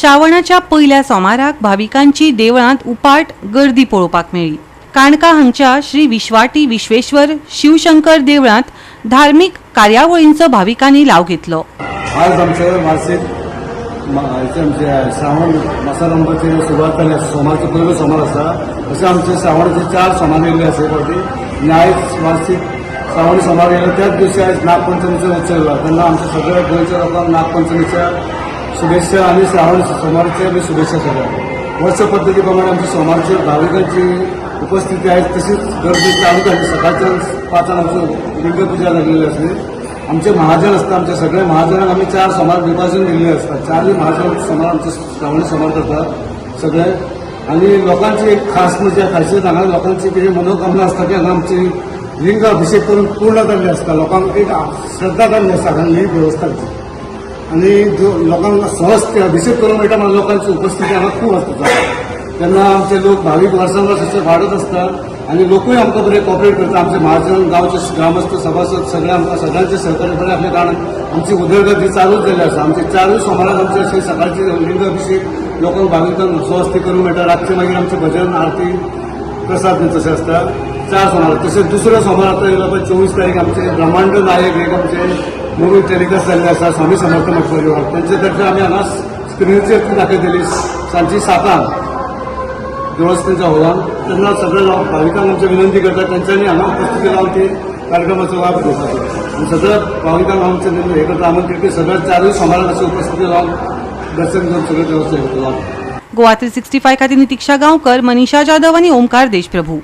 श्रावणाच्या पहिल्या सोमाराक भाविकांची देवळांत उपाट गर्दी पळोवपाक मेळ्ळी। काणका हांगच्या श्री विश्वाटी विश्वेश्वर शिवशंकर देवळांत धार्मिक कार्यावळींचो भाविकांनी लाव घेतलो। आज आमचे मासिक श्रावण मासारंभाची सुरवात जाली आसा। सोमारचो पयलो सोमार आसा। अशें आमचे श्रावणाचे 4 सोमार येयल्ले आसा फावटी। आयज मासिक श्रावणी सोमार येयलो त्याच दिवशी आयज नागपंचमीचो उत्सव जाला। तेन्ना आमच्या सगळ्या गोंयच्या लोकांक नागपंचमीच्या शुभेच्छा आणि श्रावण सोमारच्या बी शुभेच्छा सगळ्यांक। वर्ष पद्धती प्रमाणे आमच्या सोमारच्या भाविकांची उपस्थिती आहे तशीच गर्दी चालू झाली। सकाळच्यान 5 आमची लिंग पूजा लागलेली असते। आमचे महाजन असतात, आमच्या सगळ्या महाजनांक आम्ही 4 सोमार विभाजन दिल्ले असतात। 4 महाजन सोमार आमचे श्रावणी सोमार करतात सगळे। आणि लोकांची एक खास म्हणजे खासियत हांगा लोकांची कितें मनोकामना असता की हांगा आमची लिंग अभिषेक करून पूर्ण जाल्ले असता। लोकांक एक श्रद्धा जाल्ली आसता हांगा ही देवस्थानची। आणि जो लोकांना सहज ते अभिषेक करून मेळटा म्हणून लोकांची उपस्थिती हांगा खूब आसता। तेन्ना आमचे लोक भावीक वर्सान वर्स अशें वाडत असतात आणि लोकूय आमकां बरे कॉपरेट करता। आमचे महाजन गांवचे ग्रामस्थ सभासद सगळे आमकां सगळ्यांचे सहकार्य बरें असल्या कारणान आमची उदरगत ही चालूच जाल्ली आसा। आमचे 4 सोमाराक आमचे अशें सकाळचे लिंग अभिषेक लोकांक भाविकांक स्वस्ती करून मेळटा। रातचे मागीर आमचे भजन आरती प्रसाद बी तशें आसता 4 सोमार। तशेंच दुसरो सोमार आतां येयलो पळय 24 तारीख आमचे ब्रह्मांड नायक एक आमचे मूवी टेलिकास्ट जाल्ले आसा स्वामी समर्थ मठ परिवार त्यांचे तर्फे आमी हांगा स्क्रिनीचेर ती दाखयतली सांजची 7 देवस्थानच्या हॉलान। तेन्ना सगळे भाविकांक आमची विनंती करतात त्यांच्यानी हांगा उपस्थिती लावन ती कार्यक्रमाचो लाभ घेवपाचो। आनी सगळ्या भाविकांक आमचे हे करता आमंत्रित की सगळ्या 4 सोमाराक अशी उपस्थिती लावन दर्शन करून सगळे देवस्थान गोवा 365 खातीर नितीक्षा गांवकर, मनीषा जाधव आनी ओमकार देशप्रभू।